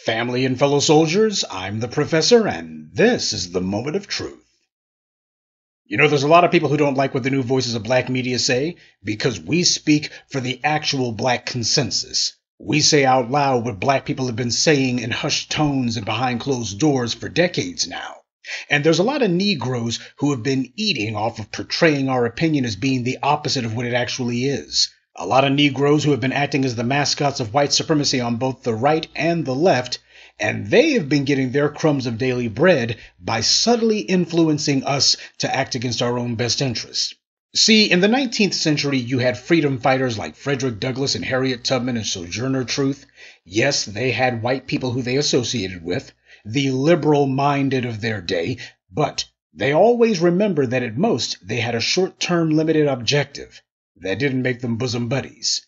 Family and fellow soldiers, I'm the Professor, and this is the Moment of Truth. There's a lot of people who don't like what the new voices of black media say because we speak for the actual black consensus. We say out loud what black people have been saying in hushed tones and behind closed doors for decades now. And there's a lot of Negroes who have been eating off of portraying our opinion as being the opposite of what it actually is. A lot of Negroes who have been acting as the mascots of white supremacy on both the right and the left, and they have been getting their crumbs of daily bread by subtly influencing us to act against our own best interests. See, in the 19th century, you had freedom fighters like Frederick Douglass and Harriet Tubman and Sojourner Truth. Yes, they had white people who they associated with, the liberal-minded of their day, but they always remembered that at most they had a short-term limited objective. That didn't make them bosom buddies.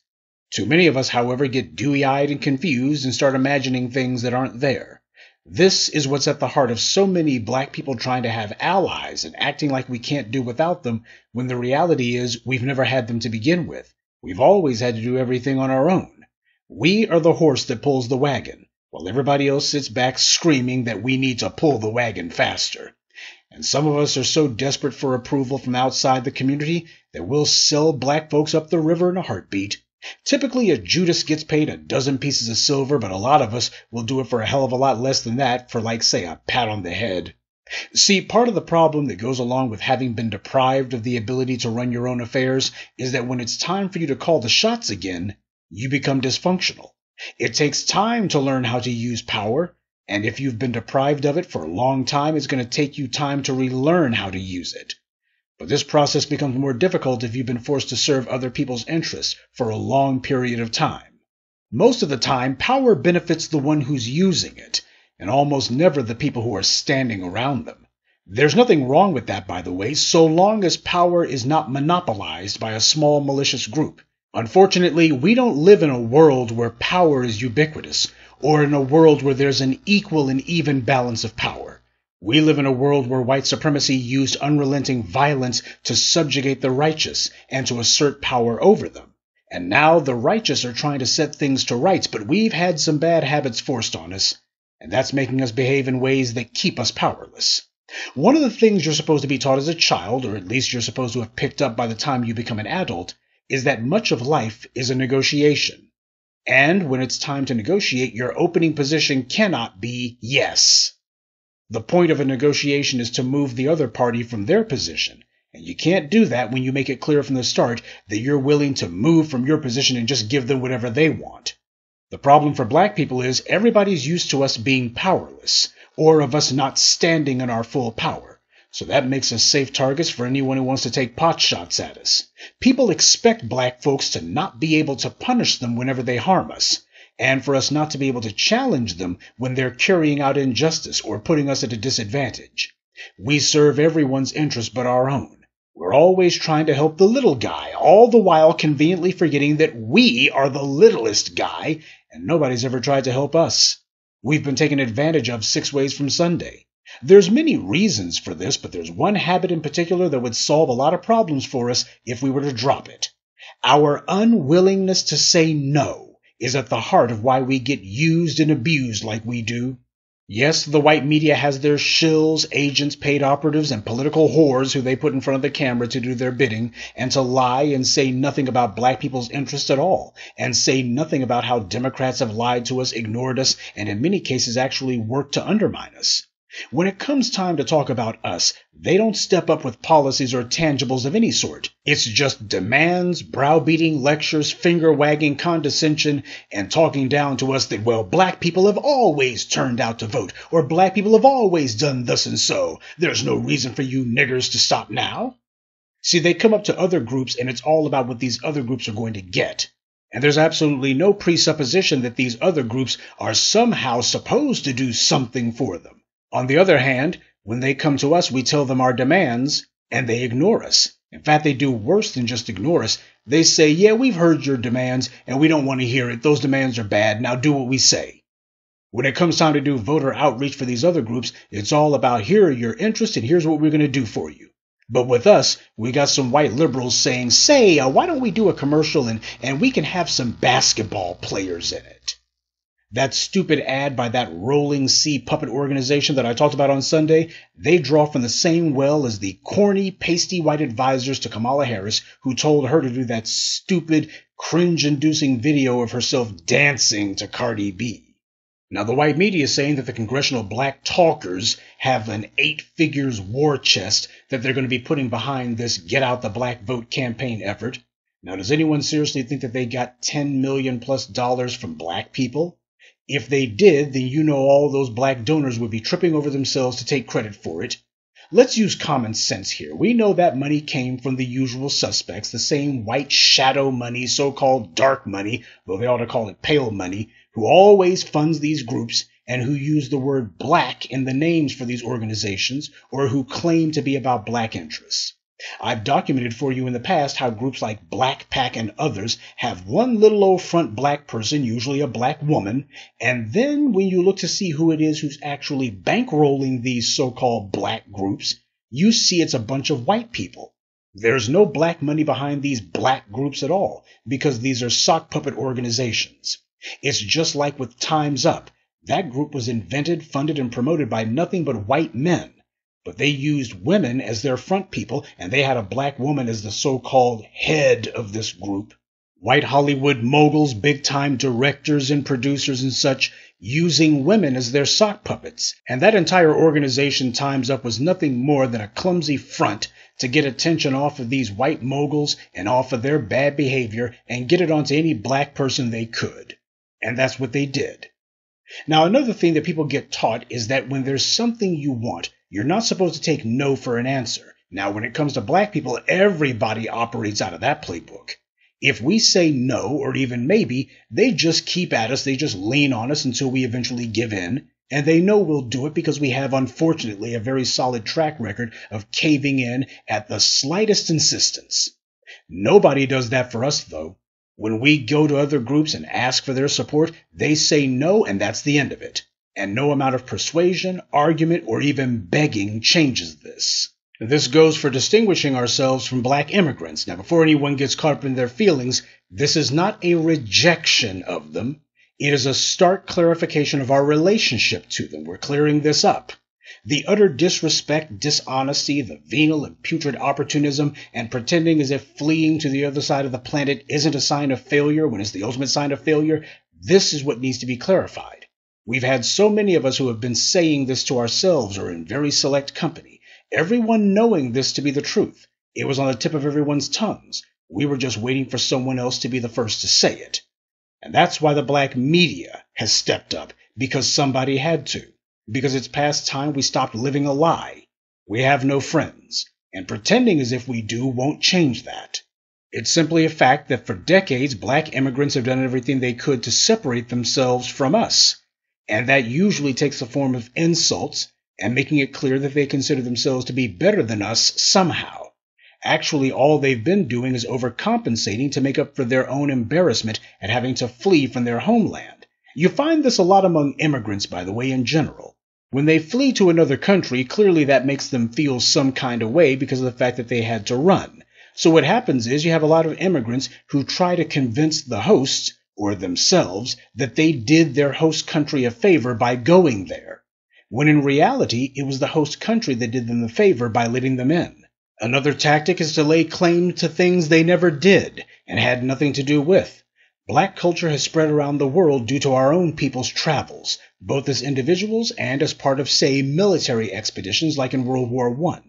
Too many of us, however, get dewy-eyed and confused and start imagining things that aren't there. This is what's at the heart of so many black people trying to have allies and acting like we can't do without them, when the reality is we've never had them to begin with. We've always had to do everything on our own. We are the horse that pulls the wagon, while everybody else sits back screaming that we need to pull the wagon faster. And some of us are so desperate for approval from outside the community that we'll sell black folks up the river in a heartbeat. Typically, a Judas gets paid a dozen pieces of silver, but a lot of us will do it for a hell of a lot less than that for, like, say, a pat on the head. See, part of the problem that goes along with having been deprived of the ability to run your own affairs is that when it's time for you to call the shots again, you become dysfunctional. It takes time to learn how to use power, and if you've been deprived of it for a long time, it's going to take you time to relearn how to use it. But this process becomes more difficult if you've been forced to serve other people's interests for a long period of time. Most of the time, power benefits the one who's using it, and almost never the people who are standing around them. There's nothing wrong with that, by the way, so long as power is not monopolized by a small malicious group. Unfortunately, we don't live in a world where power is ubiquitous, or in a world where there's an equal and even balance of power. We live in a world where white supremacy used unrelenting violence to subjugate the righteous and to assert power over them. And now the righteous are trying to set things to rights, but we've had some bad habits forced on us, and that's making us behave in ways that keep us powerless. One of the things you're supposed to be taught as a child, or at least you're supposed to have picked up by the time you become an adult, is that much of life is a negotiation. And when it's time to negotiate, your opening position cannot be yes. The point of a negotiation is to move the other party from their position, and you can't do that when you make it clear from the start that you're willing to move from your position and just give them whatever they want. The problem for black people is everybody's used to us being powerless, or of us not standing in our full power. So that makes us safe targets for anyone who wants to take pot shots at us. People expect black folks to not be able to punish them whenever they harm us, and for us not to be able to challenge them when they're carrying out injustice or putting us at a disadvantage. We serve everyone's interest but our own. We're always trying to help the little guy, all the while conveniently forgetting that we are the littlest guy, and nobody's ever tried to help us. We've been taken advantage of 6 ways from Sunday. There's many reasons for this, but there's one habit in particular that would solve a lot of problems for us if we were to drop it. Our unwillingness to say no is at the heart of why we get used and abused like we do. Yes, the white media has their shills, agents, paid operatives, and political whores who they put in front of the camera to do their bidding, and to lie and say nothing about black people's interests at all, and say nothing about how Democrats have lied to us, ignored us, and in many cases actually worked to undermine us. When it comes time to talk about us, they don't step up with policies or tangibles of any sort. It's just demands, browbeating, lectures, finger-wagging, condescension, and talking down to us that, well, black people have always turned out to vote, or black people have always done thus and so. There's no reason for you niggers to stop now. See, they come up to other groups, and it's all about what these other groups are going to get. And there's absolutely no presupposition that these other groups are somehow supposed to do something for them. On the other hand, when they come to us, we tell them our demands, and they ignore us. In fact, they do worse than just ignore us. They say, yeah, we've heard your demands, and we don't want to hear it. Those demands are bad. Now do what we say. When it comes time to do voter outreach for these other groups, it's all about here are your interests, and here's what we're going to do for you. But with us, we got some white liberals saying, say, why don't we do a commercial and we can have some basketball players in it? That stupid ad by that Rolling Sea puppet organization that I talked about on Sunday, they draw from the same well as the corny, pasty-white advisors to Kamala Harris who told her to do that stupid, cringe-inducing video of herself dancing to Cardi B. Now, the white media is saying that the congressional black talkers have an 8 figures war chest that they're going to be putting behind this Get Out the Black Vote campaign effort. Now, does anyone seriously think that they got $10 million+ from black people? If they did, then you know all those black donors would be tripping over themselves to take credit for it. Let's use common sense here. We know that money came from the usual suspects, the same white shadow money, so-called dark money, though they ought to call it pale money, who always funds these groups and who use the word black in the names for these organizations or who claim to be about black interests. I've documented for you in the past how groups like Black Pac and others have one little old front black person, usually a black woman, and then when you look to see who it is who's actually bankrolling these so-called black groups, you see it's a bunch of white people. There's no black money behind these black groups at all, because these are sock puppet organizations. It's just like with Time's Up. That group was invented, funded, and promoted by nothing but white men. But they used women as their front people, and they had a black woman as the so-called head of this group. White Hollywood moguls, big-time directors and producers and such, using women as their sock puppets. And that entire organization, Time's Up, was nothing more than a clumsy front to get attention off of these white moguls and off of their bad behavior and get it onto any black person they could. And that's what they did. Now, another thing that people get taught is that when there's something you want, you're not supposed to take no for an answer. Now, when it comes to black people, everybody operates out of that playbook. If we say no, or even maybe, they just keep at us, they just lean on us until we eventually give in. And they know we'll do it because we have, unfortunately, a very solid track record of caving in at the slightest insistence. Nobody does that for us, though. When we go to other groups and ask for their support, they say no, and that's the end of it. And no amount of persuasion, argument, or even begging changes this. This goes for distinguishing ourselves from black immigrants. Now, before anyone gets caught up in their feelings, this is not a rejection of them. It is a stark clarification of our relationship to them. We're clearing this up. The utter disrespect, dishonesty, the venal and putrid opportunism, and pretending as if fleeing to the other side of the planet isn't a sign of failure when it's the ultimate sign of failure, this is what needs to be clarified. We've had so many of us who have been saying this to ourselves or in very select company, everyone knowing this to be the truth. It was on the tip of everyone's tongues. We were just waiting for someone else to be the first to say it. And that's why the black media has stepped up, because somebody had to. Because it's past time we stopped living a lie. We have no friends, and pretending as if we do won't change that. It's simply a fact that for decades black immigrants have done everything they could to separate themselves from us, and that usually takes the form of insults and making it clear that they consider themselves to be better than us somehow. Actually, all they've been doing is overcompensating to make up for their own embarrassment at having to flee from their homeland. You find this a lot among immigrants, by the way, in general. When they flee to another country, clearly that makes them feel some kind of way because of the fact that they had to run. So what happens is you have a lot of immigrants who try to convince the hosts, or themselves, that they did their host country a favor by going there, when in reality it was the host country that did them the favor by letting them in. Another tactic is to lay claim to things they never did and had nothing to do with. Black culture has spread around the world due to our own people's travels, both as individuals and as part of, say, military expeditions like in World War I.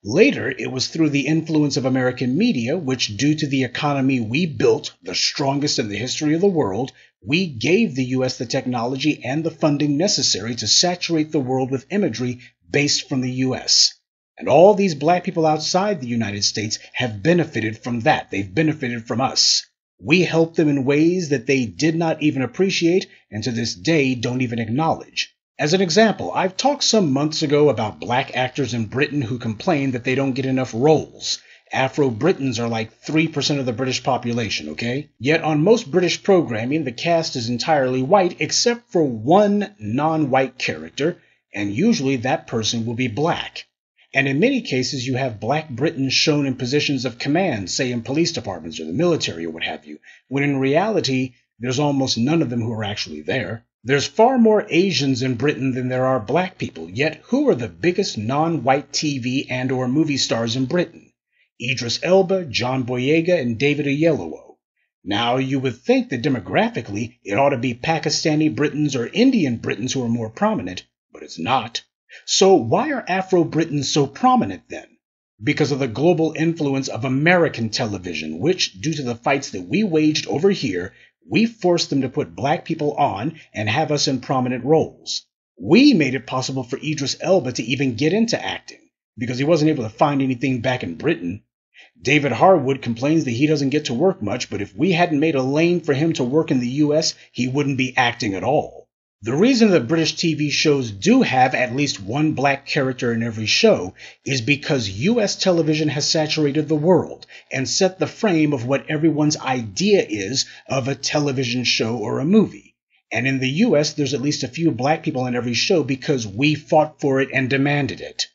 Later, it was through the influence of American media, which, due to the economy we built, the strongest in the history of the world, we gave the U.S. the technology and the funding necessary to saturate the world with imagery based from the U.S. And all these black people outside the United States have benefited from that. They've benefited from us. We helped them in ways that they did not even appreciate and to this day don't even acknowledge. As an example, I've talked some months ago about black actors in Britain who complain that they don't get enough roles. Afro-Britons are like 3% of the British population, okay? Yet on most British programming, the cast is entirely white except for one non-white character, and usually that person will be black. And in many cases, you have black Britons shown in positions of command, say in police departments or the military or what have you, when in reality, there's almost none of them who are actually there. There's far more Asians in Britain than there are black people, yet who are the biggest non-white TV and or movie stars in Britain? Idris Elba, John Boyega, and David Oyelowo. Now, you would think that demographically it ought to be Pakistani Britons or Indian Britons who are more prominent, but it's not. So why are Afro-Britons so prominent then? Because of the global influence of American television, which, due to the fights that we waged over here, we forced them to put black people on and have us in prominent roles. We made it possible for Idris Elba to even get into acting, because he wasn't able to find anything back in Britain. David Harwood complains that he doesn't get to work much, but if we hadn't made a lane for him to work in the US, he wouldn't be acting at all. The reason that British TV shows do have at least one black character in every show is because US television has saturated the world and set the frame of what everyone's idea is of a television show or a movie. And in the US, there's at least a few black people in every show because we fought for it and demanded it.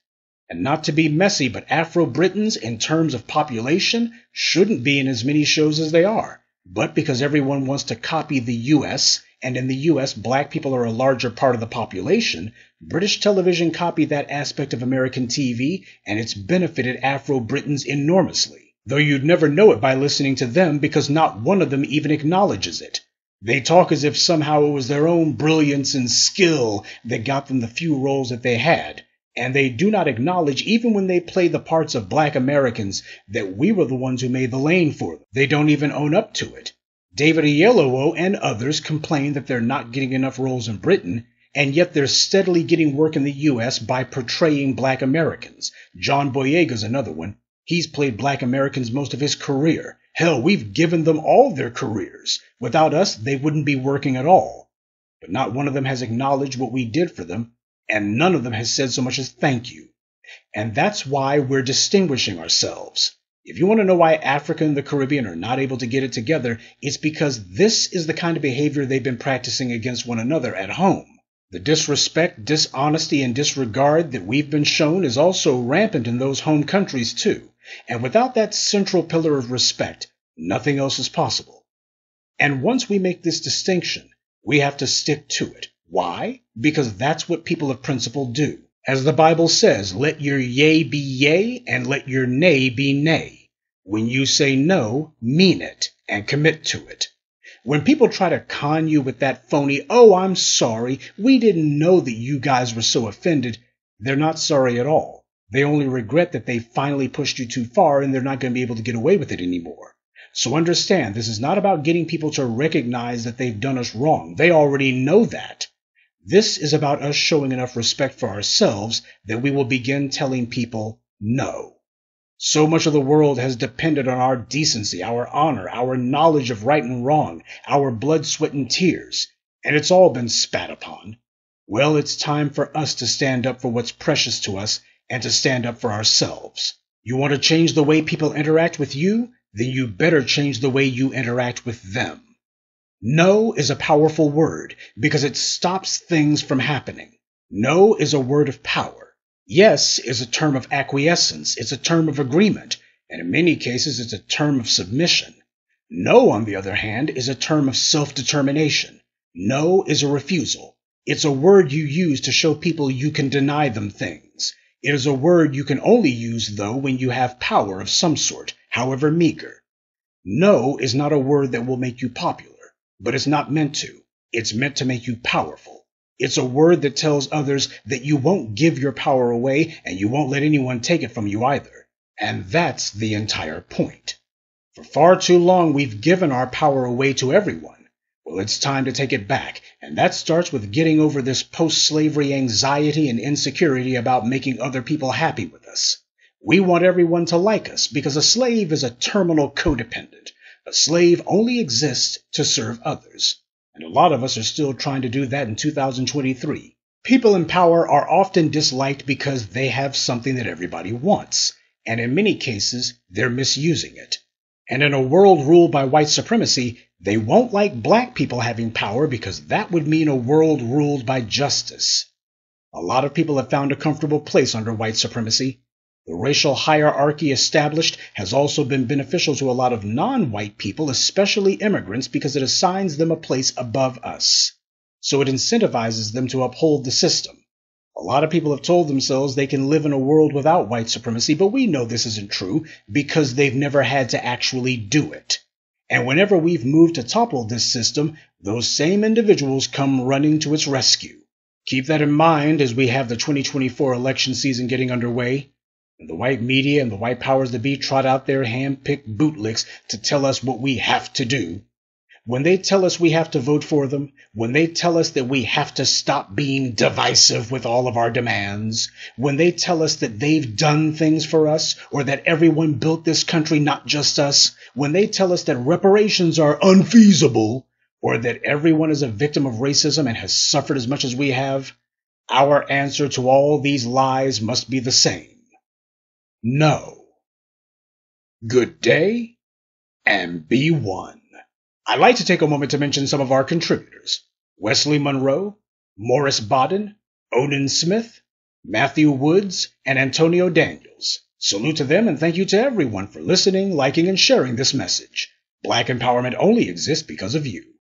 And not to be messy, but Afro-Britons, in terms of population, shouldn't be in as many shows as they are. But because everyone wants to copy the US, and in the US black people are a larger part of the population, British television copied that aspect of American TV, and it's benefited Afro-Britons enormously. Though you'd never know it by listening to them because not one of them even acknowledges it. They talk as if somehow it was their own brilliance and skill that got them the few roles that they had. And they do not acknowledge, even when they play the parts of black Americans, that we were the ones who made the lane for them. They don't even own up to it. David Oyelowo and others complain that they're not getting enough roles in Britain, and yet they're steadily getting work in the US by portraying black Americans. John Boyega's another one. He's played black Americans most of his career. Hell, we've given them all their careers. Without us, they wouldn't be working at all. But not one of them has acknowledged what we did for them, and none of them has said so much as thank you. And that's why we're distinguishing ourselves. If you want to know why Africa and the Caribbean are not able to get it together, it's because this is the kind of behavior they've been practicing against one another at home. The disrespect, dishonesty, and disregard that we've been shown is also rampant in those home countries too. And without that central pillar of respect, nothing else is possible. And once we make this distinction, we have to stick to it. Why? Because that's what people of principle do. As the Bible says, let your yea be yea, and let your nay be nay. When you say no, mean it, and commit to it. When people try to con you with that phony, oh, I'm sorry, we didn't know that you guys were so offended, they're not sorry at all. They only regret that they finally pushed you too far and they're not going to be able to get away with it anymore. So understand, this is not about getting people to recognize that they've done us wrong. They already know that. This is about us showing enough respect for ourselves that we will begin telling people no. So much of the world has depended on our decency, our honor, our knowledge of right and wrong, our blood, sweat, and tears, and it's all been spat upon. Well, it's time for us to stand up for what's precious to us and to stand up for ourselves. You want to change the way people interact with you? Then you better change the way you interact with them. No is a powerful word because it stops things from happening. No is a word of power. Yes is a term of acquiescence. It's a term of agreement. And in many cases, it's a term of submission. No, on the other hand, is a term of self-determination. No is a refusal. It's a word you use to show people you can deny them things. It is a word you can only use, though, when you have power of some sort, however meager. No is not a word that will make you popular. But it's not meant to. It's meant to make you powerful. It's a word that tells others that you won't give your power away and you won't let anyone take it from you either. And that's the entire point. For far too long, we've given our power away to everyone. Well, it's time to take it back, and that starts with getting over this post-slavery anxiety and insecurity about making other people happy with us. We want everyone to like us because a slave is a terminal codependent. A slave only exists to serve others, and a lot of us are still trying to do that in 2023. People in power are often disliked because they have something that everybody wants, and in many cases, they're misusing it. And in a world ruled by white supremacy, they won't like black people having power because that would mean a world ruled by justice. A lot of people have found a comfortable place under white supremacy. The racial hierarchy established has also been beneficial to a lot of non-white people, especially immigrants, because it assigns them a place above us. so it incentivizes them to uphold the system. A lot of people have told themselves they can live in a world without white supremacy, but we know this isn't true because they've never had to actually do it. And whenever we've moved to topple this system, those same individuals come running to its rescue. Keep that in mind as we have the 2024 election season getting underway. And the white media and the white powers that be trot out their hand-picked bootlicks to tell us what we have to do. When they tell us we have to vote for them, when they tell us that we have to stop being divisive with all of our demands, when they tell us that they've done things for us, or that everyone built this country, not just us, when they tell us that reparations are unfeasible, or that everyone is a victim of racism and has suffered as much as we have, our answer to all these lies must be the same. No. Good day, and be one. I'd like to take a moment to mention some of our contributors: Wesley Monroe, Morris Bodden, Onan Smith, Matthew Woods, and Antonio Daniels. Salute to them and thank you to everyone for listening, liking, and sharing this message. Black empowerment only exists because of you.